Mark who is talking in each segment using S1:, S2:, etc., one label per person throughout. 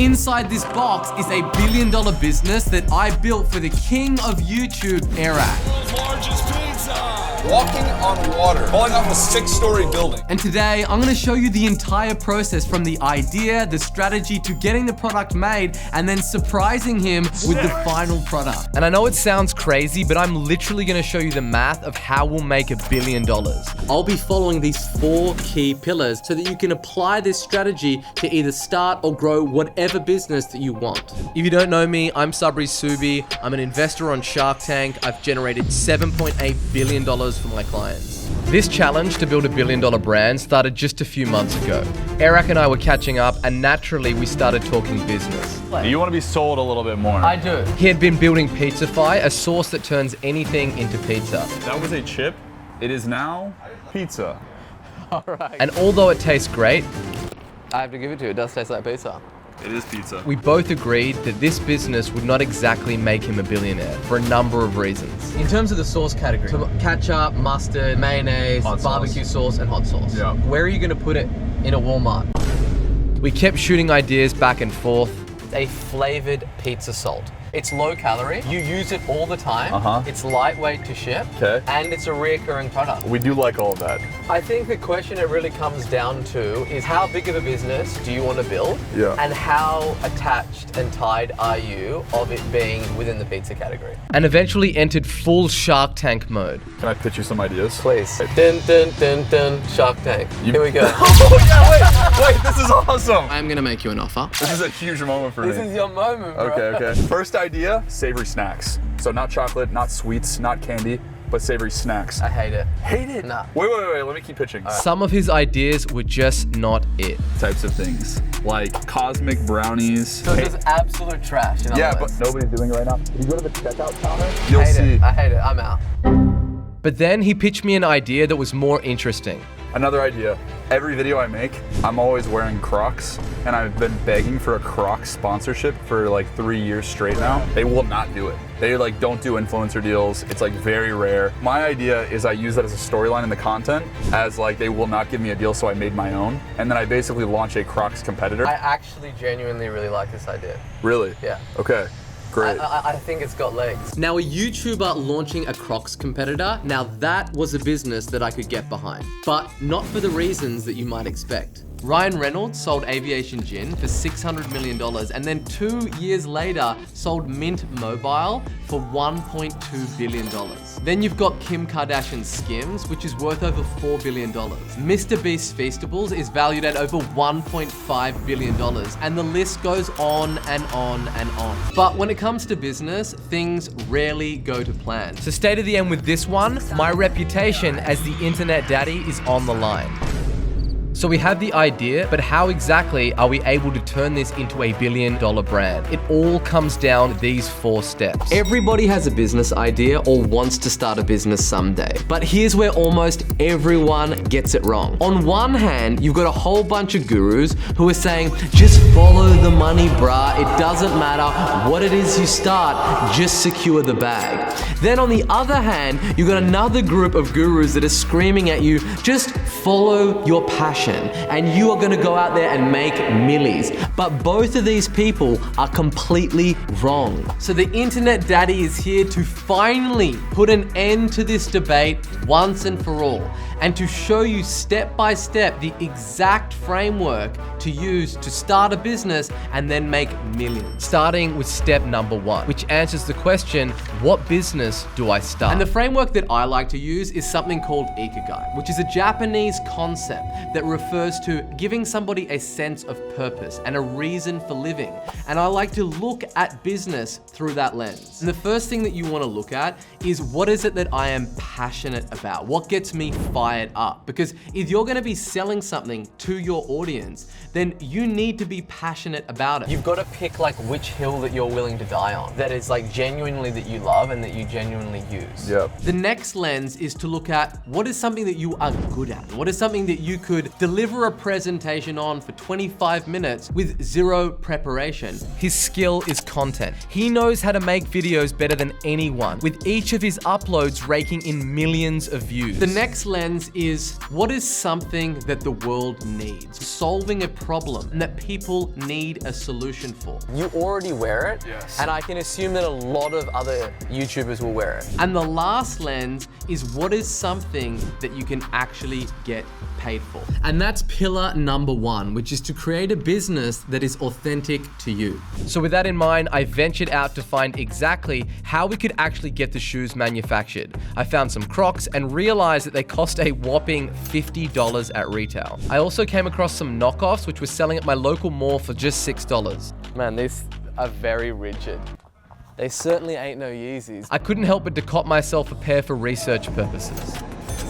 S1: Inside this box is a billion-dollar business that I built for the king of YouTube, Airrack.
S2: World's largest pizza! Walking on water, falling off a 6-story building.
S1: And today, I'm gonna show you the entire process from the idea, the strategy, to getting the product made, and then surprising him with the final product.
S3: And I know it sounds crazy, but I'm literally gonna show you the math of how we'll make $1 billion.
S1: I'll be following these 4 key pillars so that you can apply this strategy to either start or grow whatever business that you want.
S3: If you don't know me, I'm Sabri Subi. I'm an investor on Shark Tank. I've generated $7.8 billion for my clients. This challenge to build $1 billion brand started just a few months ago. Airrack and I were catching up, and naturally we started talking business.
S4: You want to be sold a little bit more.
S1: I do.
S3: He had been building Pizzafy, a sauce that turns anything into pizza.
S4: That was a chip. It is now pizza.
S1: All right.
S3: And although it tastes great,
S1: I have to give it to you, it does taste like pizza.
S4: It is pizza.
S3: we both agreed that this business would not exactly make him a billionaire for a number of reasons.
S1: In terms of the sauce category, so ketchup, mustard, mayonnaise,
S4: Hot sauce.
S1: barbecue sauce, and hot sauce.
S4: Yeah.
S1: Where are you gonna put it in a Walmart?
S3: We kept shooting ideas back and forth.
S1: A flavored pizza salt. It's low calorie, you use it all the time, it's lightweight to ship,
S4: Okay.
S1: and it's a reoccurring product.
S4: We do like all of that.
S1: I think the question it really comes down to is how big of a business do you want to build?
S4: Yeah.
S1: And how attached and tied are you of it being within the pizza category?
S3: And eventually entered full Shark Tank mode.
S4: Can I pitch you some ideas?
S1: Please. Dun dun dun dun, Shark Tank. Here we go.
S4: Oh yeah, wait, this is awesome.
S1: I'm gonna make you an offer.
S4: This is a huge moment for me.
S1: This is your moment, bro.
S4: Okay. First idea, savory snacks. So not chocolate, not sweets, not candy, but savory snacks.
S1: I hate it.
S4: Hate it?
S1: Nah.
S4: Wait, let me keep pitching.
S3: Some of his ideas were just not it.
S4: Types of things, like cosmic brownies.
S1: So it's just absolute trash, in other
S4: Yeah, but
S1: words.
S4: nobody's doing it right now. If you go to the checkout counter,
S1: I
S4: you'll
S1: hate
S4: see
S1: it. I hate it. I'm out.
S3: But then he pitched me an idea that was more interesting.
S4: another idea. Every video I make, I'm always wearing Crocs, and I've been begging for a Crocs sponsorship for like 3 years straight now. They will not do it. They like don't do influencer deals. It's like very rare. My idea is I use that as a storyline in the content, as like they will not give me a deal, so I made my own, and then I basically launch a Crocs competitor.
S1: I actually genuinely really like this idea.
S4: Really?
S1: Yeah.
S4: Okay. Great.
S1: I think it's got legs. Now, a YouTuber launching a Crocs competitor, now that was a business that I could get behind, but not for the reasons that you might expect. Ryan Reynolds sold Aviation Gin for $600 million, and then 2 years later sold Mint Mobile for $1.2 billion. Then you've got Kim Kardashian's Skims, which is worth over $4 billion. Mr. Beast's Feastables is valued at over $1.5 billion, and the list goes on and on and on. But when it comes to business, things rarely go to plan.
S3: So stay to the end with this one. My reputation as the internet daddy is on the line. So we have the idea, but how exactly are we able to turn this into a $1 billion brand? It all comes down to these 4 steps.
S1: Everybody has a business idea or wants to start a business someday. But here's where almost everyone gets it wrong. On one hand, you've got a whole bunch of gurus who are saying, just follow the money, brah. It doesn't matter what it is you start, just secure the bag. Then on the other hand, you've got another group of gurus that are screaming at you, just follow your passion and you are gonna go out there and make millies. But both of these people are completely wrong. So the internet daddy is here to finally put an end to this debate once and for all, and to show you step by step the exact framework to use to start a business and then make millions.
S3: Starting with step number 1, which answers the question, what business do I start?
S1: And the framework that I like to use is something called Ikigai, which is a Japanese concept that refers to giving somebody a sense of purpose and a reason for living. And I like to look at business through that lens. And the first thing that you want to look at is, what is it that I am passionate about? What gets me fired up? Because if you're going to be selling something to your audience, then you need to be passionate about it. You've got to pick like which hill that you're willing to die on, that is like genuinely that you love and that you genuinely use.
S4: Yep.
S1: The next lens is to look at what is something that you are good at. What is something that you could deliver a presentation on for 25 minutes with zero preparation.
S3: His skill is content. He knows how to make videos better than anyone, with each of his uploads raking in millions of views.
S1: The next lens is, what is something that the world needs? Solving a problem that people need a solution for.
S5: You already wear it,
S4: Yes.
S5: and I can assume that a lot of other YouTubers will wear it.
S1: And the last lens is, what is something that you can actually get paid for? And that's pillar number one, which is to create a business that is authentic to you.
S3: So with that in mind, I ventured out to find exactly how we could actually get the shoes manufactured. I found some Crocs and realized that they cost a whopping $50 at retail. I also came across some knockoffs which were selling at my local mall for just $6.
S5: Man, these are very rigid. They certainly ain't no Yeezys.
S3: I couldn't help but to cop myself a pair for research purposes.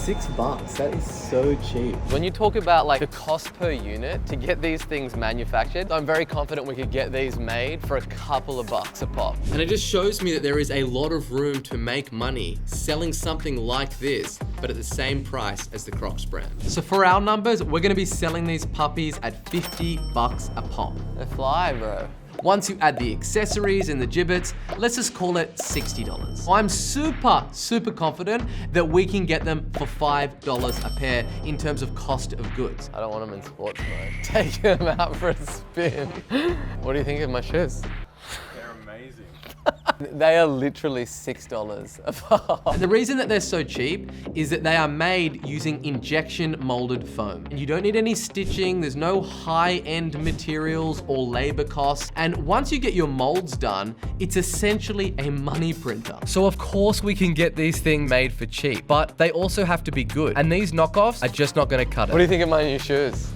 S1: $6, that is so cheap.
S5: When you talk about like the cost per unit to get these things manufactured, I'm very confident we could get these made for a couple of bucks a pop.
S1: And it just shows me that there is a lot of room to make money selling something like this, but at the same price as the Crocs brand. So for our numbers, we're gonna be selling these puppies at $50 a pop.
S5: They fly, bro.
S1: Once you add the accessories and the gibbets, let's just call it $60. I'm super confident that we can get them for $5 a pair in terms of cost of goods.
S5: I don't want them in sports mode. Take them out for a spin. What do you think of my shoes?
S4: They're amazing.
S5: They are literally $6 a pop.
S1: The reason that they're so cheap is that they are made using injection molded foam. And you don't need any stitching, there's no high-end materials or labor costs. And once you get your molds done, it's essentially a money printer.
S3: So of course we can get these things made for cheap, but they also have to be good. And these knockoffs are just not gonna cut it.
S5: What do you think of my new shoes?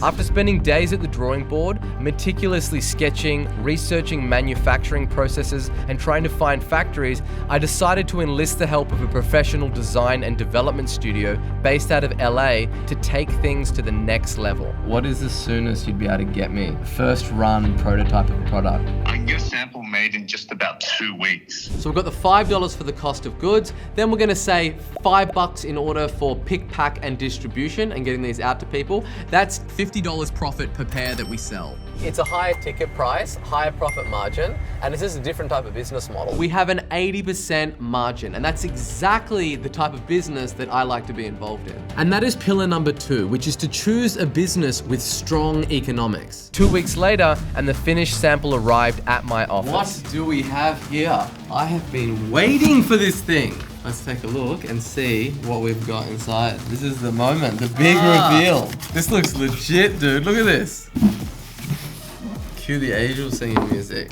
S3: After spending days at the drawing board, meticulously sketching, researching manufacturing processes, and trying to find factories, I decided to enlist the help of a professional design and development studio based out of LA to take things to the next level.
S1: What is the soonest you'd be able to get me? First run prototype of a product.
S6: I can get a sample made in just about 2 weeks.
S1: So we've got the $5 for the cost of goods. Then we're gonna say $5 in order for pick, pack, and distribution and getting these out to people. That's $50 profit per pair that we sell.
S5: It's a higher ticket price, higher profit margin, and this is a different type of business model.
S1: We have an 80% margin, and that's exactly the type of business that I like to be involved in. And that is pillar number 2, which is to choose a business with strong economics.
S3: 2 weeks later, and the finished sample arrived at my office.
S1: What do we have here? I have been waiting for this thing. Let's take a look and see what we've got inside. This is the moment, the big reveal. This looks legit, dude. Look at this. Cue the angel singing music.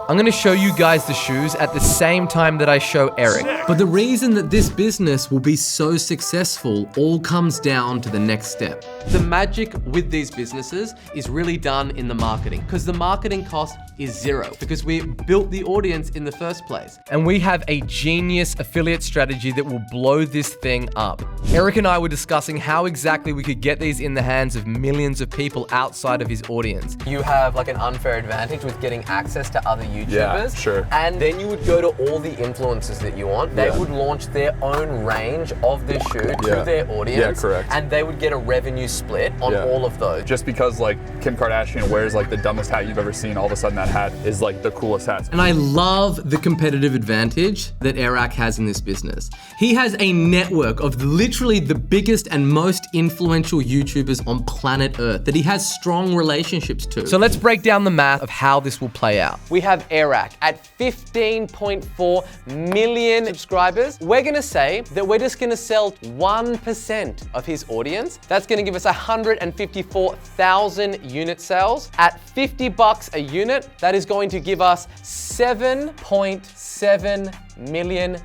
S3: I'm gonna show you guys the shoes at the same time that I show Eric.
S1: But the reason that this business will be so successful all comes down to the next step. The magic with these businesses is really done in the marketing, because the marketing cost is zero, because we built the audience in the first place.
S3: And we have a genius affiliate strategy that will blow this thing up. Eric and I were discussing how exactly we could get these in the hands of millions of people outside of his audience.
S5: You have like an unfair advantage with getting access to other YouTubers.
S4: Yeah, sure.
S5: And then you would go to all the influencers that you want. They would launch their own range of this shoe to their audience.
S4: Yeah, correct.
S5: And they would get a revenue split on all of those.
S4: Just because like Kim Kardashian wears like the dumbest hat you've ever seen, all of a sudden that hat is like the coolest hat.
S1: And I love the competitive advantage that Airrack has in this business. He has a network of literally the biggest and most influential YouTubers on planet Earth that he has strong relationships to.
S3: So let's break down the math of how this will play out.
S5: We have Airrack at 15.4 million subscribers. We're gonna say that we're just gonna sell 1% of his audience. That's gonna give us 154,000 unit sales. At $50 a unit, that is going to give us $7.7 million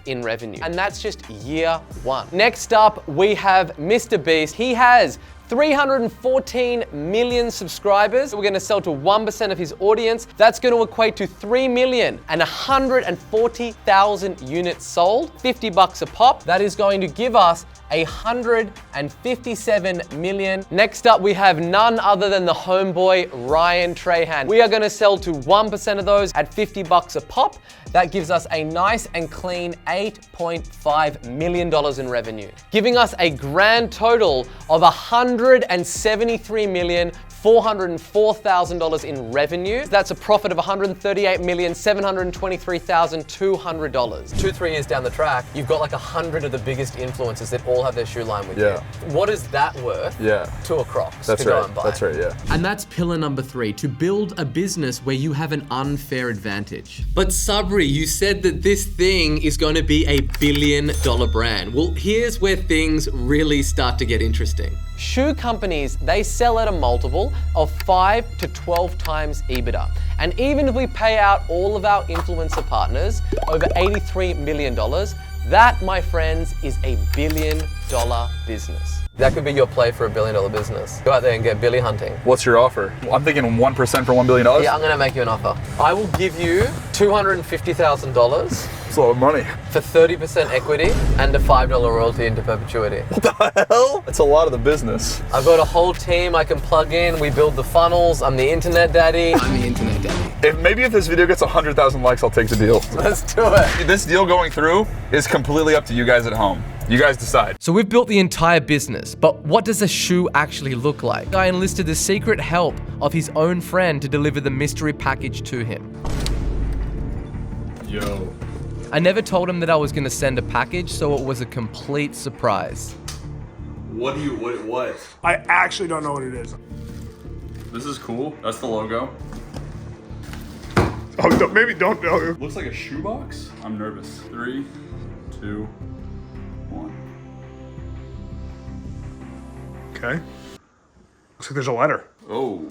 S5: in revenue. And that's just year one. Next up, we have Mr. Beast. He has 314 million subscribers. We're gonna sell to 1% of his audience. That's gonna equate to 3,140,000 units sold, $50 a pop. That is going to give us 157 million. Next up, we have none other than the homeboy, Ryan Trahan. We are gonna sell to 1% of those at $50 a pop. That gives us a nice and clean $8.5 million in revenue, giving us a grand total of $173,404,000 in revenue. That's a profit of $138,723,200. 2-3 years down the track, you've got like 100 of the biggest influencers that all have their shoe line with you. What is that worth to a Crocs to go and buy?
S4: That's right, yeah.
S1: And that's pillar number 3, to build a business where you have an unfair advantage. But Sabri, you said that this thing is going to be $1 billion brand. Well, here's where things really start to get interesting.
S5: Shoe companies, they sell at a multiple of 5 to 12 times EBITDA. And even if we pay out all of our influencer partners over $83 million, that, my friends, is $1 billion business. That could be your play for $1 billion business. Go out there and get Billy hunting.
S4: What's your offer? I'm thinking 1% for $1 billion.
S5: Yeah, I'm gonna make you an offer. I will give you $250,000
S4: It's a lot of money.
S5: for 30% equity and a $5 royalty into perpetuity.
S4: What the hell? That's a lot of the business.
S5: I've got a whole team I can plug in. We build the funnels. I'm the internet daddy.
S1: I'm the internet daddy.
S4: Maybe if this video gets 100,000 likes, I'll take the deal.
S5: Let's do it.
S4: This deal going through is completely up to you guys at home. You guys decide.
S3: So we've built the entire business, but what does a shoe actually look like? I enlisted the secret help of his own friend to deliver the mystery package to him.
S4: Yo.
S3: I never told him that I was gonna send a package, so it was a complete surprise.
S4: What?
S7: I actually don't know what it is.
S4: This is cool. That's the logo.
S7: Oh, maybe don't know.
S4: Looks like a shoebox. I'm nervous. 3, 2, 1.
S7: Okay. Looks like there's a letter.
S4: Oh.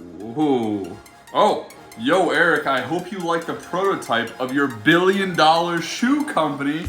S4: Oh. Yo, Eric, I hope you like the prototype of your $1 billion shoe company.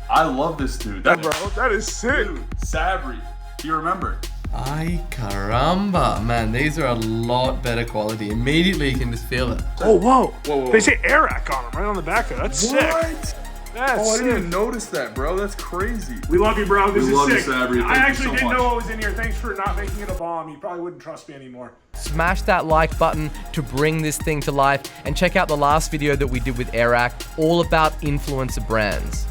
S4: I love this dude.
S7: Bro, that is sick.
S4: Dude, Sabri. Do you remember?
S1: Ay caramba, man, these are a lot better quality. Immediately you can just feel it.
S7: Oh, whoa.
S4: Whoa.
S7: They say Airrack on them right on the back of it. That's sick. That's
S4: Oh, I
S7: sick.
S4: didn't even notice that, bro. That's crazy.
S7: We love you, bro. This
S4: We
S7: is
S4: love you,
S7: sick.
S4: Sabri.
S7: I
S4: Thank you
S7: actually
S4: so
S7: didn't
S4: much.
S7: know what was in here. Thanks for not making it a bomb. You probably wouldn't trust me anymore.
S3: Smash that like button to bring this thing to life, and check out the last video that we did with Airrack, all about influencer brands.